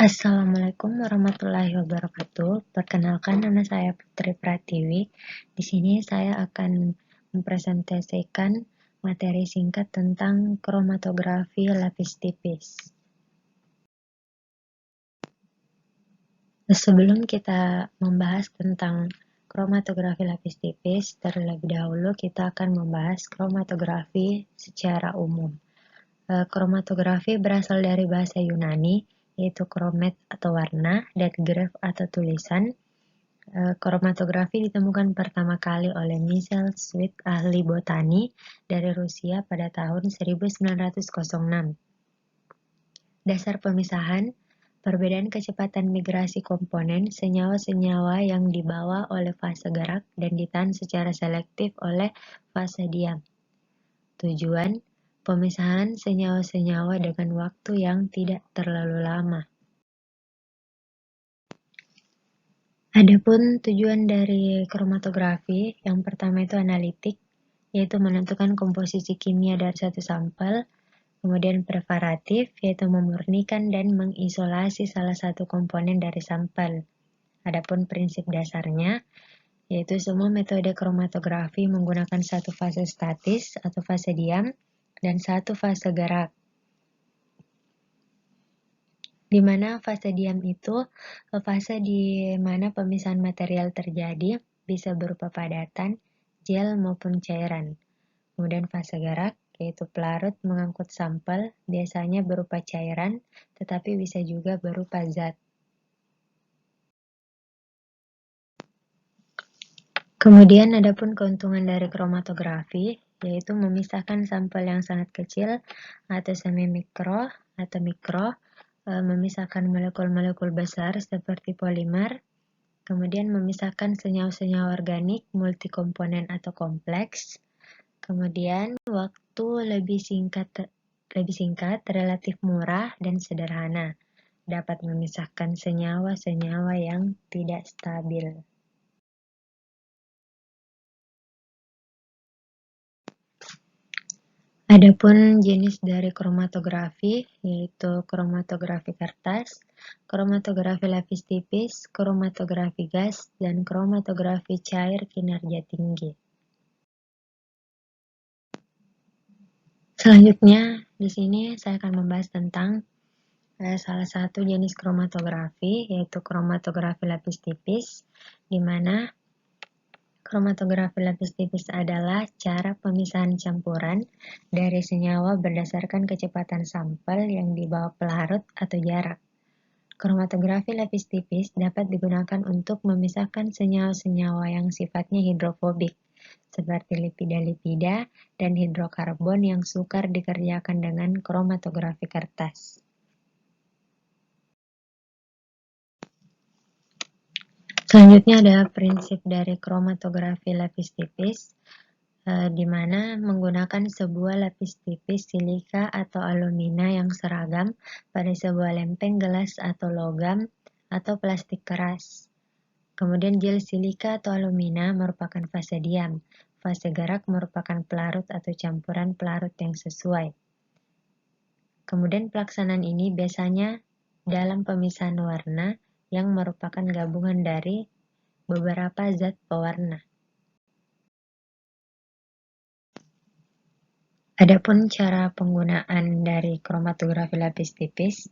Assalamualaikum warahmatullahi wabarakatuh. Perkenalkan, nama saya Putri Pratiwi. Di sini saya akan mempresentasikan materi singkat tentang kromatografi lapis tipis. Sebelum kita membahas tentang kromatografi lapis tipis, terlebih dahulu kita akan membahas kromatografi secara umum. Kromatografi berasal dari bahasa Yunani, yaitu kromet atau warna, dan graph atau tulisan. Kromatografi ditemukan pertama kali oleh Michel Sweet, ahli botani dari Rusia pada tahun 1906. Dasar pemisahan, perbedaan kecepatan migrasi komponen senyawa-senyawa yang dibawa oleh fase gerak dan ditahan secara selektif oleh fase diam. Tujuan, pemisahan senyawa-senyawa dengan waktu yang tidak terlalu lama. Adapun tujuan dari kromatografi, yang pertama itu analitik, yaitu menentukan komposisi kimia dari satu sampel. Kemudian preparatif, yaitu memurnikan dan mengisolasi salah satu komponen dari sampel. Adapun prinsip dasarnya, yaitu semua metode kromatografi menggunakan satu fase statis atau fase diam dan satu fase gerak. Di mana fase diam itu fase di mana pemisahan material terjadi, bisa berupa padatan, gel maupun cairan. Kemudian fase gerak, yaitu pelarut mengangkut sampel, biasanya berupa cairan, tetapi bisa juga berupa zat. Kemudian adapun keuntungan dari kromatografi, yaitu memisahkan sampel yang sangat kecil atau semi-mikro atau mikro, memisahkan molekul-molekul besar seperti polimer, kemudian memisahkan senyawa-senyawa organik multikomponen atau kompleks, kemudian waktu lebih singkat, relatif murah dan sederhana, dapat memisahkan senyawa-senyawa yang tidak stabil. Adapun jenis dari kromatografi, yaitu kromatografi kertas, kromatografi lapis tipis, kromatografi gas, dan kromatografi cair kinerja tinggi. Selanjutnya, di sini saya akan membahas tentang salah satu jenis kromatografi, yaitu kromatografi lapis tipis, di mana kromatografi lapis tipis adalah cara pemisahan campuran dari senyawa berdasarkan kecepatan sampel yang dibawa pelarut atau jarak. Kromatografi lapis tipis dapat digunakan untuk memisahkan senyawa-senyawa yang sifatnya hidrofobik, seperti lipida-lipida dan hidrokarbon yang sukar dikerjakan dengan kromatografi kertas. Selanjutnya ada prinsip dari kromatografi lapis tipis, di mana menggunakan sebuah lapis tipis silika atau alumina yang seragam pada sebuah lempeng gelas atau logam atau plastik keras. Kemudian gel silika atau alumina merupakan fase diam. Fase gerak merupakan pelarut atau campuran pelarut yang sesuai. Kemudian pelaksanaan ini biasanya dalam pemisahan warna yang merupakan gabungan dari beberapa zat pewarna. Adapun cara penggunaan dari kromatografi lapis tipis,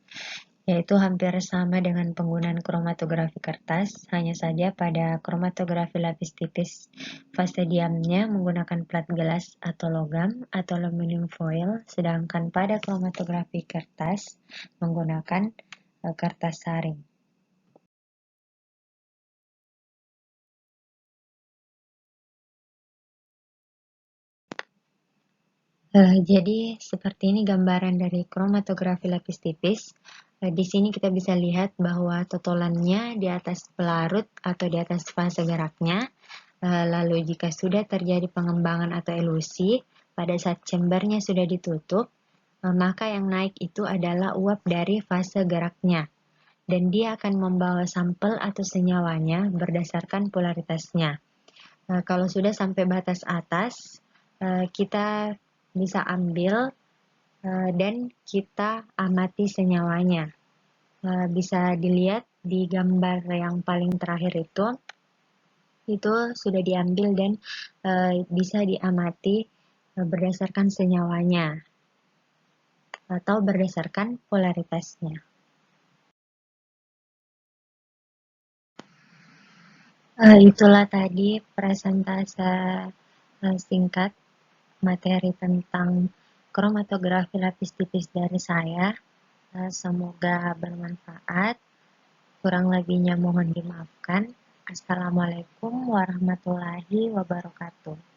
yaitu hampir sama dengan penggunaan kromatografi kertas, hanya saja pada kromatografi lapis tipis fase diamnya menggunakan plat gelas atau logam atau aluminium foil, sedangkan pada kromatografi kertas menggunakan kertas saring. Jadi seperti ini gambaran dari kromatografi lapis tipis. Di sini kita bisa lihat bahwa totolannya di atas pelarut atau di atas fase geraknya. Lalu jika sudah terjadi pengembangan atau elusi, pada saat chambernya sudah ditutup, maka yang naik itu adalah uap dari fase geraknya. Dan dia akan membawa sampel atau senyawanya berdasarkan polaritasnya. Kalau sudah sampai batas atas, kita bisa ambil dan kita amati senyawanya. Bisa dilihat di gambar yang paling terakhir itu sudah diambil dan bisa diamati berdasarkan senyawanya atau berdasarkan polaritasnya. Itulah tadi presentase singkat materi tentang kromatografi lapis tipis dari saya. Semoga bermanfaat. Kurang lebihnya mohon dimaafkan. Assalamualaikum warahmatullahi wabarakatuh.